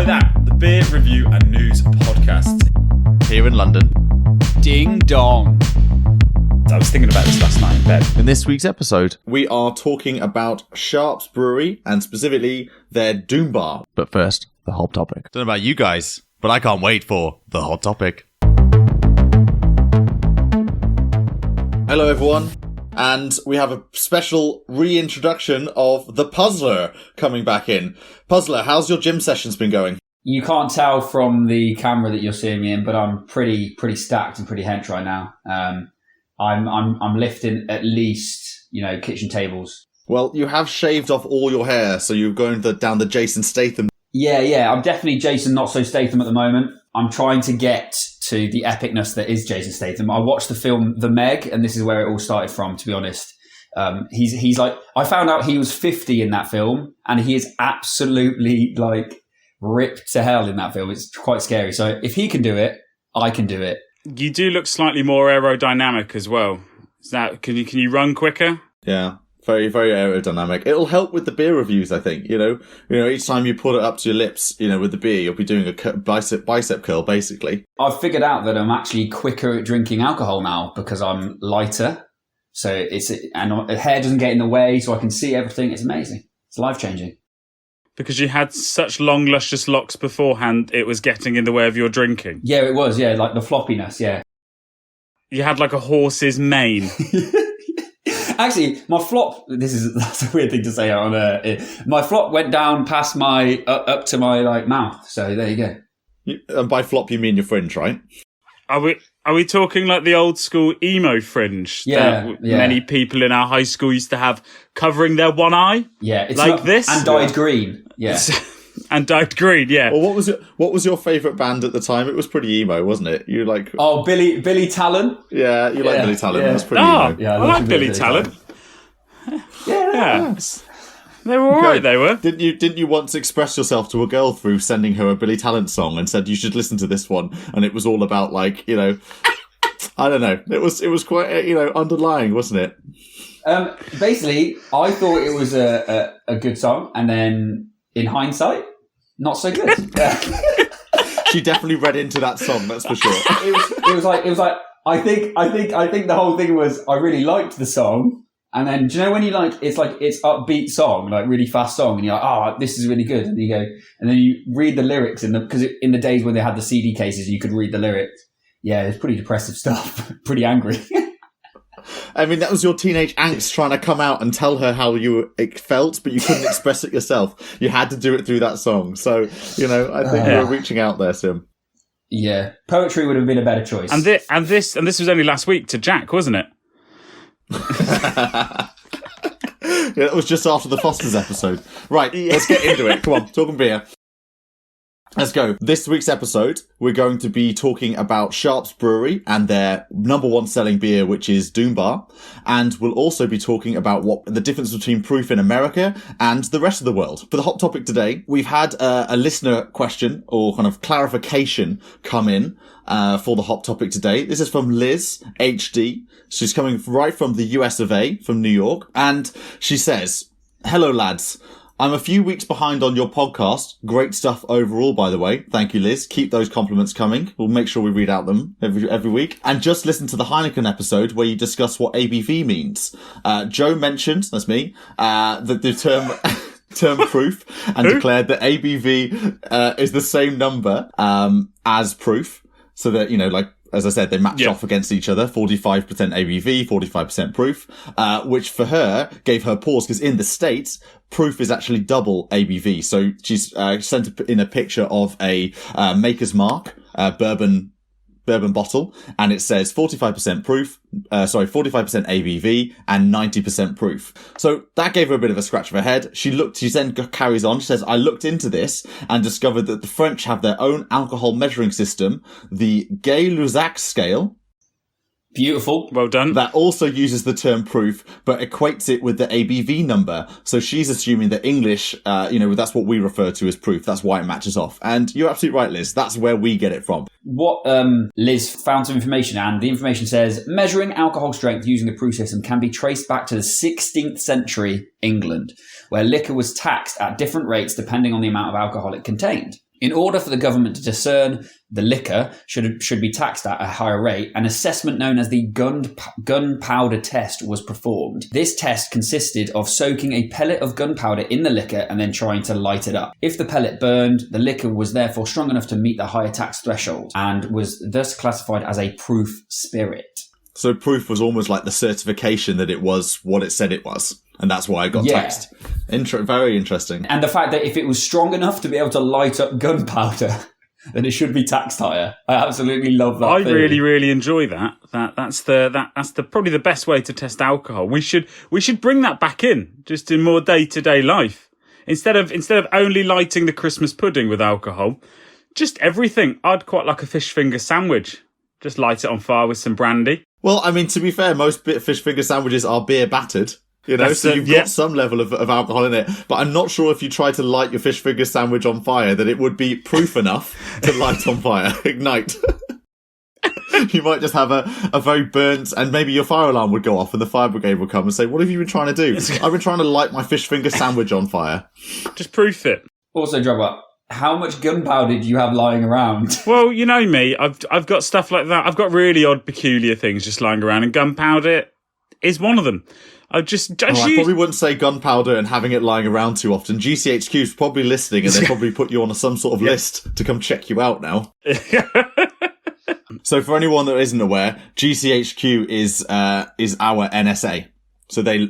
Follow that, the Beer Review and News podcast. Here in London. Ding dong. I was thinking about this last night in bed. In this week's episode, we are talking about Sharp's Brewery and specifically their Doom Bar. but first, the hot topic. Don't know about you guys, but I can't wait for the hot topic. Hello everyone, and we have a special reintroduction of the Puzzler coming back in. Puzzler, how's your gym sessions been going? You can't tell from the camera that you're seeing me in, but I'm pretty stacked and pretty hench right now. I'm lifting at least, kitchen tables. Well, you have shaved off all your hair, so you're going down the Jason Statham. Yeah, I'm definitely Jason, not so Statham at the moment. I'm trying to get to the epicness that is Jason Statham. I watched the film The Meg, and this is where it all started from, to be honest. He's like, I found out he was 50 in that film, and he is absolutely ripped to hell in that film. It's quite scary. So if he can do it, I can do it. You do look slightly more aerodynamic as well. Is that can you run quicker? Yeah, very, very aerodynamic. It'll help with the beer reviews, I think. Each time you put it up to your lips, with the beer, you'll be doing a bicep curl, basically. I've figured out that I'm actually quicker at drinking alcohol now because I'm lighter. So and the hair doesn't get in the way, so I can see everything. It's amazing. It's life-changing. Because you had such long, luscious locks beforehand, it was getting in the way of your drinking. Yeah, it was. Yeah, like the floppiness. Yeah. You had like a horse's mane. Actually, my flop. That's a weird thing to say on my flop went down past my up to my mouth. So there you go. And by flop, you mean your fringe, right? Are we talking like the old school emo fringe that many people in our high school used to have covering their one eye? Yeah, it's like this and dyed green. Yeah, and dyed green. Yeah. Well, what was your favourite band at the time? It was pretty emo, wasn't it? You like? Oh, Billy Talent. Yeah, you like Billy Talent. Yeah. That's pretty emo. Yeah, I like Billy Talent. Yeah. They were alright, they were. Didn't you once express yourself to a girl through sending her a Billy Talent song and said you should listen to this one, and it was all about I don't know. It was quite underlying, wasn't it? Basically, I thought it was a good song, and then in hindsight, not so good. She definitely read into that song, that's for sure. It was like I think the whole thing was I really liked the song. And then, do you know when you it's upbeat song, really fast song, and you're like, oh, this is really good. And you go, and then you read the lyrics because in the days when they had the CD cases, you could read the lyrics. Yeah, it's pretty depressive stuff. Pretty angry. I mean, that was your teenage angst trying to come out and tell her how you felt, but you couldn't express it yourself. You had to do it through that song. So, I think you were reaching out there, Sim. Yeah, poetry would have been a better choice. And this was only last week to Jack, wasn't it? Yeah, it was just after the Fosters episode. Right, let's get into it. Come on, talking beer. Let's go. This week's episode, we're going to be talking about Sharp's Brewery and their number one selling beer, which is Doom Bar. And we'll also be talking about what the difference between proof in America and the rest of the world. For the hot topic today, we've had a listener question or kind of clarification come in for the hot topic today. This is from Liz HD. She's coming right from the US of A, from New York. And she says, "Hello, lads. I'm a few weeks behind on your podcast. Great stuff overall, by the way. Thank you, Liz. Keep those compliments coming. We'll make sure we read out them every week. And just listen to the Heineken episode where you discuss what ABV means. Joe mentioned, that's me, the term proof and declared that ABV is the same number as proof. So that, as I said, they match off against each other, 45% ABV, 45% proof, which for her gave her pause because in the States, proof is actually double ABV. So she's sent in a picture of a Maker's Mark bourbon bottle, and it says 45% proof, 45% ABV and 90% proof. So that gave her a bit of a scratch of her head. She then carries on. She says, I looked into this and discovered that the French have their own alcohol measuring system, the Gay-Lussac scale. Beautiful. Well done. That also uses the term proof, but equates it with the ABV number. So she's assuming that English, that's what we refer to as proof. That's why it matches off. And you're absolutely right, Liz. That's where we get it from. What Liz found some information, and the information says measuring alcohol strength using the proof system can be traced back to the 16th century England, where liquor was taxed at different rates depending on the amount of alcohol it contained. In order for the government to discern the liquor should be taxed at a higher rate, an assessment known as the gunpowder test was performed. This test consisted of soaking a pellet of gunpowder in the liquor and then trying to light it up. If the pellet burned, the liquor was therefore strong enough to meet the higher tax threshold and was thus classified as a proof spirit. So proof was almost like the certification that it was what it said it was. And that's why I got taxed. Very interesting. And the fact that if it was strong enough to be able to light up gunpowder, then it should be taxed higher. I absolutely love that. I really, really enjoy that. That's probably the best way to test alcohol. We should bring that back in, just in more day-to-day life. Instead of only lighting the Christmas pudding with alcohol, just everything. I'd quite like a fish finger sandwich. Just light it on fire with some brandy. Well, I mean, to be fair, most fish finger sandwiches are beer battered. You know, so you've got some level of alcohol in it. But I'm not sure if you try to light your fish finger sandwich on fire that it would be proof enough to light on fire, ignite. You might just have a very burnt, and maybe your fire alarm would go off and the fire brigade would come and say, what have you been trying to do? I've been trying to light my fish finger sandwich on fire. Just proof it. Also, Dropper, how much gunpowder do you have lying around? Well, you know me. I've got stuff like that. I've got really odd, peculiar things just lying around, and gunpowder is one of them. I probably wouldn't say gunpowder and having it lying around too often. GCHQ's probably listening, and they probably put you on some sort of list to come check you out now. So for anyone that isn't aware, GCHQ is our NSA. So they're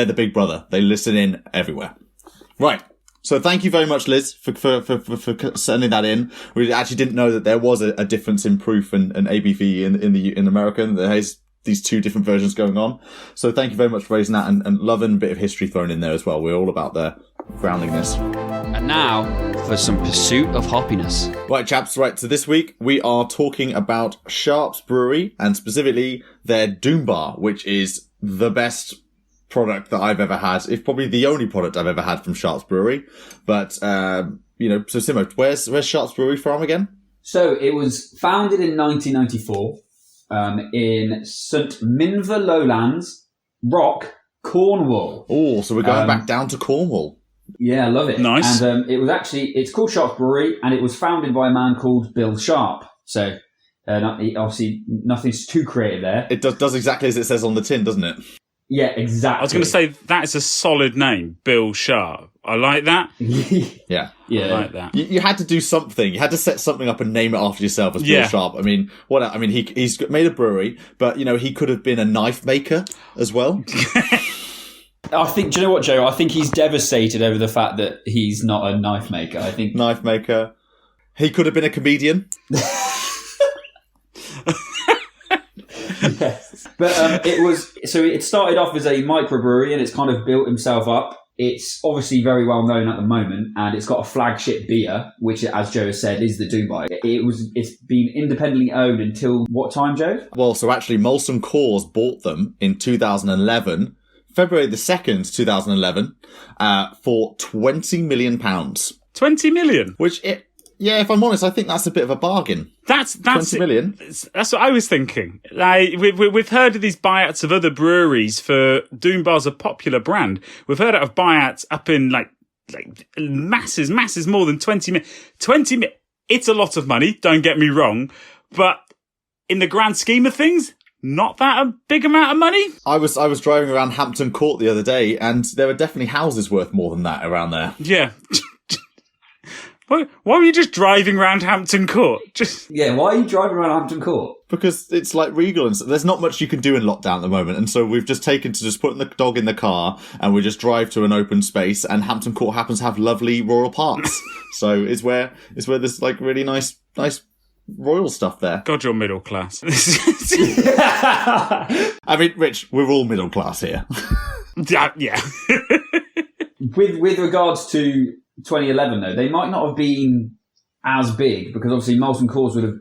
the big brother. They listen in everywhere. Right. So thank you very much, Liz, for sending that in. We actually didn't know that there was a difference in proof and ABV in America. There's these two different versions going on. So thank you very much for raising that, and loving a bit of history thrown in there as well. We're all about the groundingness. And now for some Pursuit of Hoppiness. Right, chaps. Right. So this week we are talking about Sharps Brewery, and specifically their Doom Bar, which is the best product that I've ever had. It's probably the only product I've ever had from Sharps Brewery. But, so Simmo, where's Sharps Brewery from again? So it was founded in 1994 in St Minver Lowlands, Rock, Cornwall. Oh, so we're going back down to Cornwall. Yeah, I love it. Nice. And it's called Sharps Brewery, and it was founded by a man called Bill Sharp. So obviously nothing's too creative there. It does exactly as it says on the tin, doesn't it? Yeah, exactly. I was going to say, that is a solid name, Bill Sharp. I like that. Yeah. I like that. You had to do something. You had to set something up and name it after yourself as Bill Sharp. I mean, he's made a brewery, but, he could have been a knife maker as well. I think, do you know what, Joe? I think he's devastated over the fact that he's not a knife maker. I think knife maker. He could have been a comedian. Yes. But it started off as a microbrewery, and it's kind of built himself up. It's obviously very well known at the moment, and it's got a flagship beer, which, as Joe has said, is the Doom Bar. It's been independently owned until what time, Joe? Well, so actually, Molson Coors bought them in 2011, February the 2nd, 2011, for £20 million. 20 million? Yeah, if I'm honest, I think that's a bit of a bargain. That's 20 million. That's what I was thinking. Like, we've heard of these buyouts of other breweries for Doom Bar's a popular brand. We've heard of buyouts up in like masses more than 20 million. 20 million. It's a lot of money. Don't get me wrong, but in the grand scheme of things, not that a big amount of money. I was driving around Hampton Court the other day, and there were definitely houses worth more than that around there. Yeah. Why were you just driving around Hampton Court? Yeah, why are you driving around Hampton Court? Because it's like Regal, and there's not much you can do in lockdown at the moment, and so we've just taken to just putting the dog in the car, and we just drive to an open space, and Hampton Court happens to have lovely royal parks. So it's where there's like really nice royal stuff there. God, you're middle class. I mean, Rich, we're all middle class here. Yeah. With regards to 2011, though, they might not have been as big, because obviously Molson Coors would have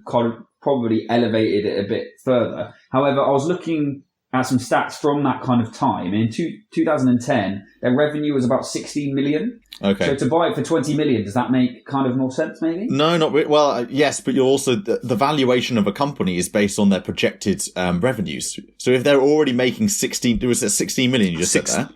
probably elevated it a bit further. However, I was looking at some stats from that kind of time. In 2010, their revenue was about 16 million. Okay. So to buy it for 20 million, does that make kind of more sense, maybe? No, not really. Well, yes, but you're also the valuation of a company is based on their projected revenues. So if they're already making 16 million, you just said there.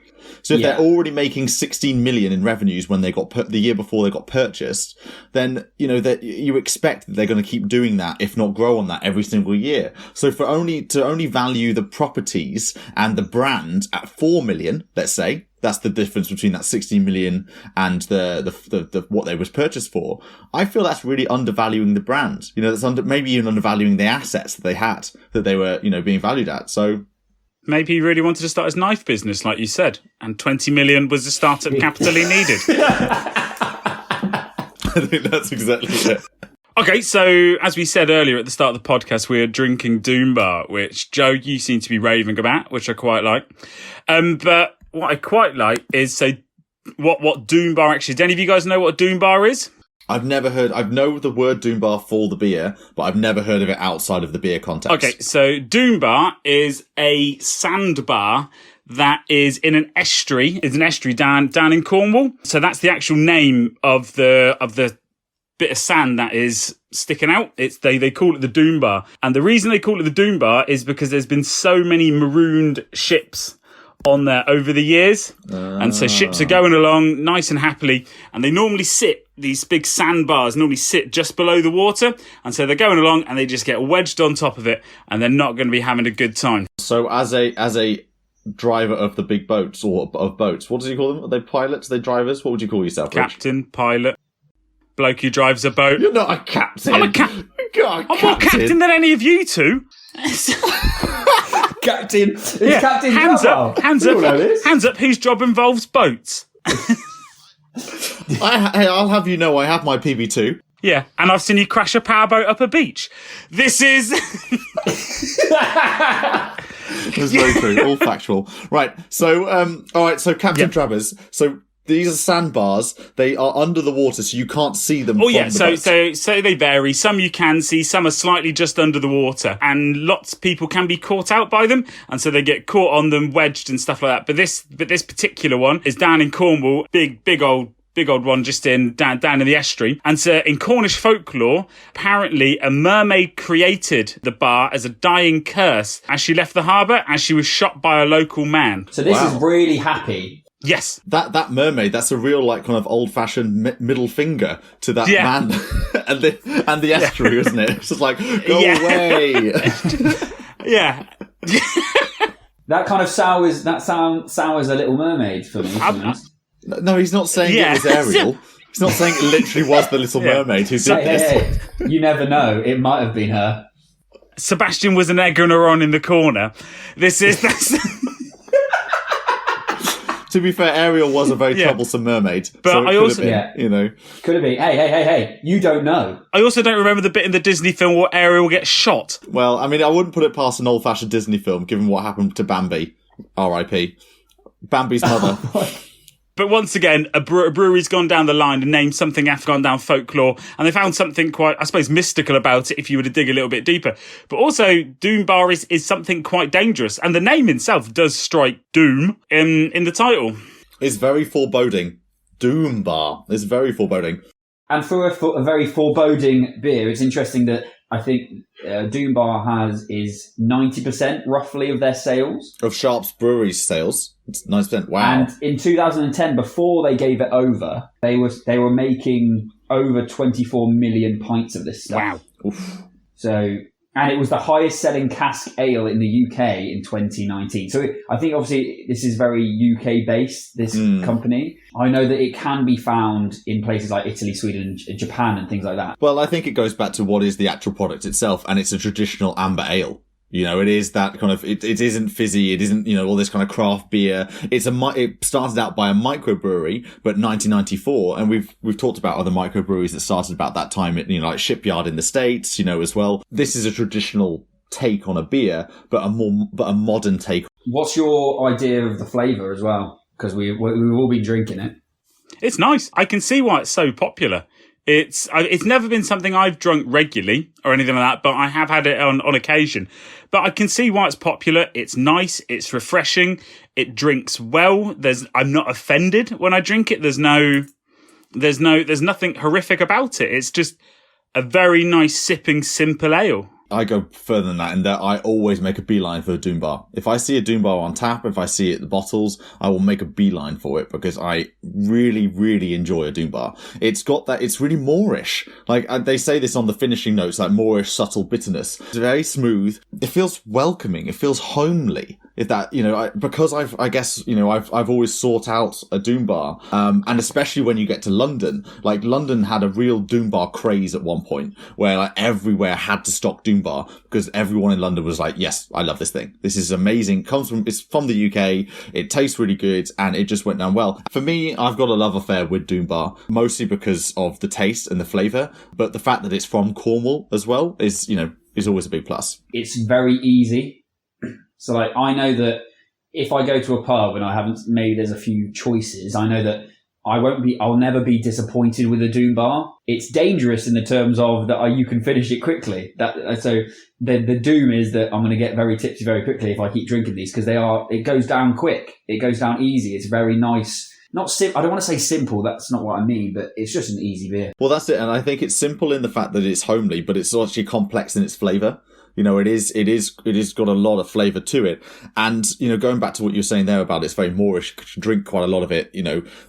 So if Yeah. they're already making 16 million in revenues when they got the year before they got purchased, then that you expect that they're going to keep doing that, if not grow on that every single year. So to only value the properties and the brand at 4 million, let's say, that's the difference between that 16 million and the what they was purchased for. I feel that's really undervaluing the brand. That's maybe even undervaluing the assets that they had, that they were, being valued at. So maybe he really wanted to start his knife business, like you said, and 20 million was the startup capital he needed. I think that's exactly it. Okay, so as we said earlier at the start of the podcast, we are drinking Doom Bar, which, Joe, you seem to be raving about, which I quite like. But what I quite like is what Doom Bar actually is. Do any of you guys know what a Doom Bar is? I know the word Doom Bar for the beer, but I've never heard of it outside of the beer context. Okay, so Doom Bar is a sandbar that is in an estuary. It's an estuary down in Cornwall. So that's the actual name of the bit of sand that is sticking out. They call it the Doom Bar. And the reason they call it the Doom Bar is because there's been so many marooned ships on there over the years. And so ships are going along nice and happily, and these big sandbars normally sit just below the water, and so they're going along and they just get wedged on top of it, and they're not going to be having a good time. So as a driver of the big boats, or of boats, what does he call them? Are they pilots? Are they drivers? What would you call yourself, Rich? Captain, pilot, bloke who drives a boat. You're not a captain. I'm a captain. I'm more captain than any of you two. Captain. Yeah. Captain Hands up. Hands We all know up. this. Hands up. Whose job involves boats? I'll have you know I have my PB2. Yeah, and I've seen you crash a powerboat up a beach. This is... That's very true. All factual. Right. So, all right. So, Captain Travers. So, these are sandbars. They are under the water, so you can't see them. Oh from yeah, the boat. so they vary. Some you can see, some are slightly just under the water, and lots of people can be caught out by them, and so they get caught on them, wedged and stuff like that. But this particular one is down in Cornwall, big old one, just down in the estuary. And so in Cornish folklore, apparently a mermaid created the bar as a dying curse as she left the harbour, as she was shot by a local man. So this is really happy. Yes. That mermaid, that's a real, like, kind of old-fashioned middle finger to that man and the estuary, isn't it? It's just like, go away. Yeah. That kind of sours a Little Mermaid for me. To be honest. No, he's not saying it was Ariel. He's not saying it literally was the Little Mermaid who did this. Hey, you never know. It might have been her. Sebastian was an egging her on in the corner. That's To be fair, Ariel was a very troublesome mermaid. But so I also, could have been. Hey, you don't know. I also don't remember the bit in the Disney film where Ariel gets shot. Well, I mean, I wouldn't put it past an old-fashioned Disney film, given what happened to Bambi. R.I.P. Bambi's mother. But once again, a brewery's gone down the line and named something after gone down folklore, and they found something quite, I suppose, mystical about it if you were to dig a little bit deeper. But also, Doom Bar is something quite dangerous, and the name itself does strike doom in the title. It's very foreboding. Doom Bar is very foreboding. And for a very foreboding beer, it's interesting that I think Doom Bar is 90% roughly of their sales. Of Sharp's Brewery's sales. It's 90%. Wow. And in 2010, before they gave it over, they were making over 24 million pints of this stuff. Wow. Oof. So, and it was the highest selling cask ale in the UK in 2019. So I think obviously this is very UK based, this company. I know that it can be found in places like Italy, Sweden, and Japan and things like that. Well, I think it goes back to what is the actual product itself, and it's a traditional amber ale. You know, it is that kind of, it isn't fizzy, it isn't, all this kind of craft beer. It started out by a microbrewery, but 1994, and we've talked about other microbreweries that started about that time, like Shipyard in the States, as well. This is a traditional take on a beer, but a modern take. What's your idea of the flavour as well? Because we've all been drinking it. It's nice. I can see why it's so popular. It's never been something I've drunk regularly or anything like that, but I have had it on occasion. But I can see why it's popular. It's nice. It's refreshing. It drinks well. I'm not offended when I drink it. There's nothing horrific about it. It's just a very nice sipping, simple ale. I go further than that in that I always make a beeline for a Doom Bar. If I see a Doom Bar on tap, if I see it at the bottles, I will make a beeline for it because I really, really enjoy a Doom Bar. It's got that, it's really moreish. Like, they say this on the finishing notes, like moreish, subtle bitterness. It's very smooth. It feels welcoming. It feels homely. If that, because I've always sought out a Doom Bar, and especially when you get to London, like London had a real Doom Bar craze at one point where like everywhere had to stock Doom Bar because everyone in London was like, yes, I love this thing. This is amazing. It's from the UK. It tastes really good and it just went down well. For me, I've got a love affair with Doom Bar, mostly because of the taste and the flavour, but the fact that it's from Cornwall as well is always a big plus. It's very easy. So like, I know that if I go to a pub and maybe there's a few choices, I know that I'll never be disappointed with a Doom Bar. It's dangerous in the terms of that you can finish it quickly. So the doom is that I'm going to get very tipsy very quickly if I keep drinking these because it goes down quick. It goes down easy. It's very nice. I don't want to say simple. That's not what I mean, but it's just an easy beer. Well, that's it. And I think it's simple in the fact that it's homely, but it's actually complex in its flavour. It is got a lot of flavour to it. And, going back to what you were saying there about it's very moreish, you can drink quite a lot of it,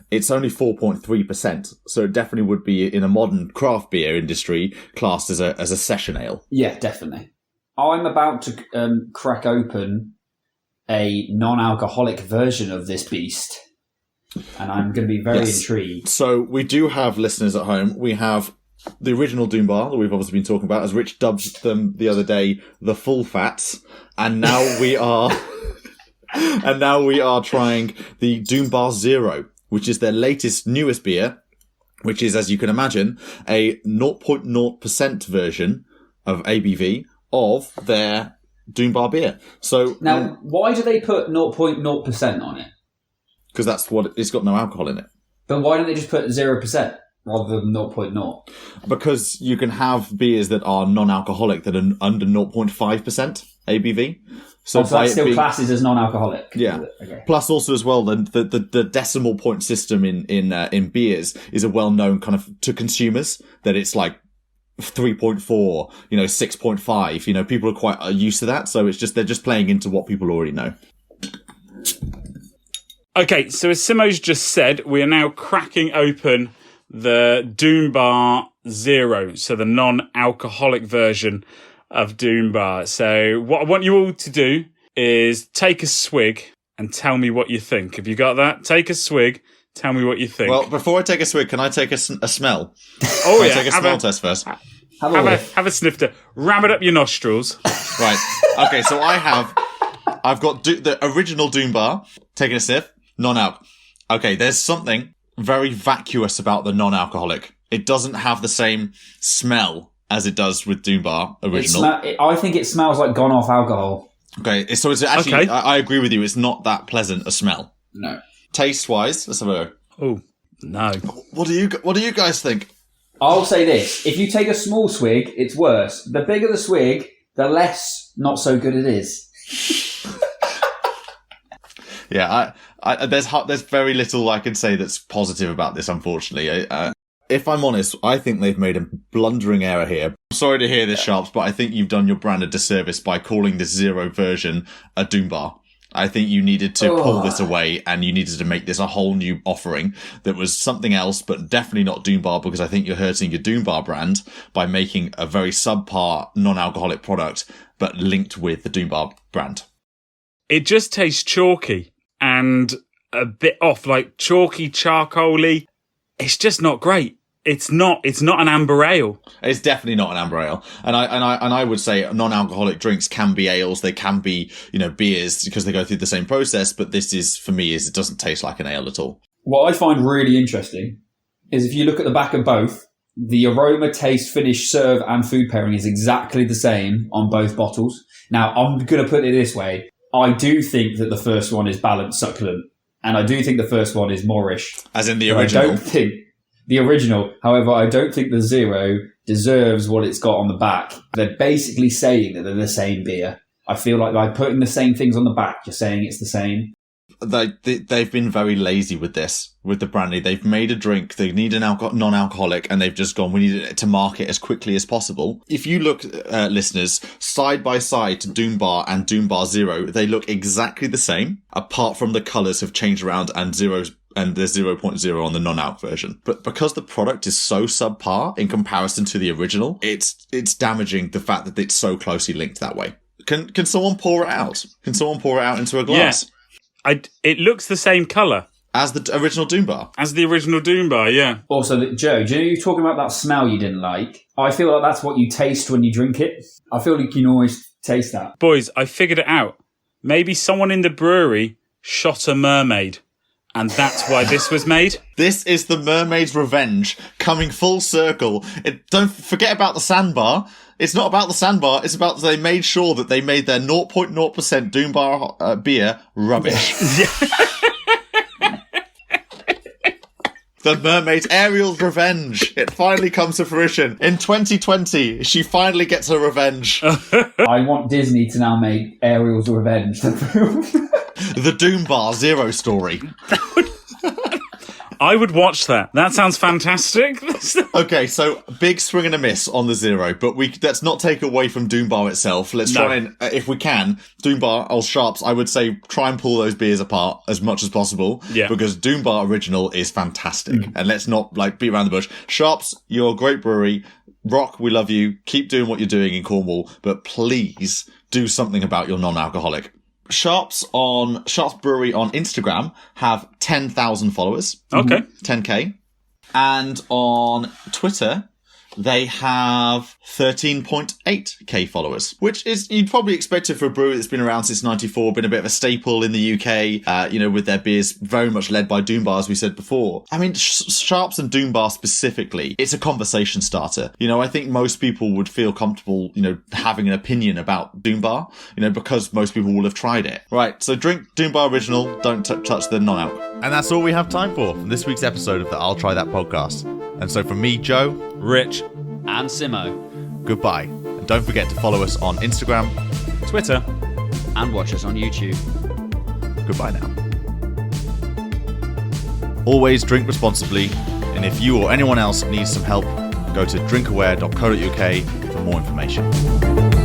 it's only 4.3%. So it definitely would be in a modern craft beer industry classed as a session ale. Yeah, definitely. I'm about to crack open a non-alcoholic version of this beast. And I'm going to be very intrigued. So we do have listeners at home. We have the original Doom Bar that we've obviously been talking about, as Rich dubbed them the other day, the full fats. And now we are, trying the Doom Bar Zero, which is their newest beer, which is, as you can imagine, a 0.0% version of ABV of their Doom Bar beer. So now, why do they put 0.0% on it? Because that's what it's got, no alcohol in it. But why don't they just put 0%? Rather than 0.0? Because you can have beers that are non-alcoholic that are under 0.5% ABV. So that still classes as non-alcoholic. Yeah. Okay. Plus also as well, the decimal point system in beers is a well-known kind of to consumers that it's like 3.4, 6.5. People are quite used to that. So they're just playing into what people already know. Okay, so as Simmo's just said, we are now cracking open the Doom Bar Zero, so the non-alcoholic version of Doom Bar. So what I want you all to do is take a swig and tell me what you think. Have you got that? Take a swig, tell me what you think. Well, before I take a swig, can I take a smell? Oh, can yeah. I take a smell test first? Have a snifter. Ram it up your nostrils. Right. Okay, so I've got the original Doom Bar, taking a sniff, non-alc. Okay, there's something very vacuous about the non-alcoholic. It doesn't have the same smell as it does with Doom Bar original. I think it smells like gone off alcohol. Okay, so it's actually, okay. I agree with you, it's not that pleasant a smell. No. Taste-wise, let's have a go. Oh, no. What do you guys think? I'll say this. If you take a small swig, it's worse. The bigger the swig, the less not so good it is. Yeah, there's very little I can say that's positive about this, unfortunately. If I'm honest, I think they've made a blundering error here. I'm sorry to hear this, Sharps, but I think you've done your brand a disservice by calling this Zero version a Doom Bar. I think you needed to pull this away and you needed to make this a whole new offering that was something else, but definitely not Doom Bar, because I think you're hurting your Doom Bar brand by making a very subpar non-alcoholic product, but linked with the Doom Bar brand. It just tastes chalky and a bit off, like chalky, charcoaly. It's just not great. It's not an amber ale. It's definitely not an amber ale. And I would say non-alcoholic drinks can be ales. They can be, beers because they go through the same process. But this is, for me, it doesn't taste like an ale at all. What I find really interesting is if you look at the back of both, the aroma, taste, finish, serve and food pairing is exactly the same on both bottles. Now, I'm going to put it this way. I do think that the first one is balanced succulent. And I do think the first one is moreish. As in the original? I don't think the original. However, I don't think the Zero deserves what it's got on the back. They're basically saying that they're the same beer. I feel like by putting the same things on the back, you're saying it's the same. they've been very lazy with this, with the brandy. They've made a drink, they need an non-alcoholic, and they've just gone, we need it to market as quickly as possible. If you look, listeners, side by side to Doom Bar and Doom Bar Zero, they look exactly the same, apart from the colours have changed around and there's 0.0 on the non-alc version. But because the product is so subpar in comparison to the original, it's damaging the fact that it's so closely linked that way. Can someone pour it out? Can someone pour it out into a glass? Yeah. It looks the same colour. As the original Doom Bar? As the original Doom Bar, yeah. Also, Joe, do you know you're talking about that smell you didn't like? I feel like that's what you taste when you drink it. I feel like you can always taste that. Boys, I figured it out. Maybe someone in the brewery shot a mermaid. And that's why this was made. This is the mermaid's revenge coming full circle. Don't forget about the sandbar. It's not about the sandbar. It's about they made sure that they made their 0.0% Doom Bar beer rubbish. The mermaid's Ariel's revenge. It finally comes to fruition. In 2020, she finally gets her revenge. I want Disney to now make Ariel's Revenge the film. The Doom Bar Zero story. I would watch that. That sounds fantastic. Okay, so big swing and a miss on the Zero, but let's not take away from Doom Bar itself. Let's try and, if we can, Doom Bar, old Sharps, I would say try and pull those beers apart as much as possible. Yeah. Because Doom Bar Original is fantastic. And let's not beat around the bush. Sharps, you're a great brewery. Rock, we love you. Keep doing what you're doing in Cornwall, but please do something about your non-alcoholic. Sharps Brewery on Instagram have 10,000 followers. Okay. 10k. And on Twitter, they have 13.8k followers, which is, you'd probably expect it for a brewery that's been around since 94, been a bit of a staple in the UK, with their beers very much led by Doom Bar, as we said before. I mean, Sharps and Doom Bar specifically, it's a conversation starter. I think most people would feel comfortable, having an opinion about Doom Bar, because most people will have tried it. Right, so drink Doom Bar Original, don't touch the non-alc. And that's all we have time for from this week's episode of the I'll Try That podcast. And so from me, Joe, Rich, And Simmo. goodbye. And don't forget to follow us on Instagram, Twitter, And watch us on YouTube. Goodbye now. Always drink responsibly, and if you or anyone else needs some help, go to drinkaware.co.uk for more information.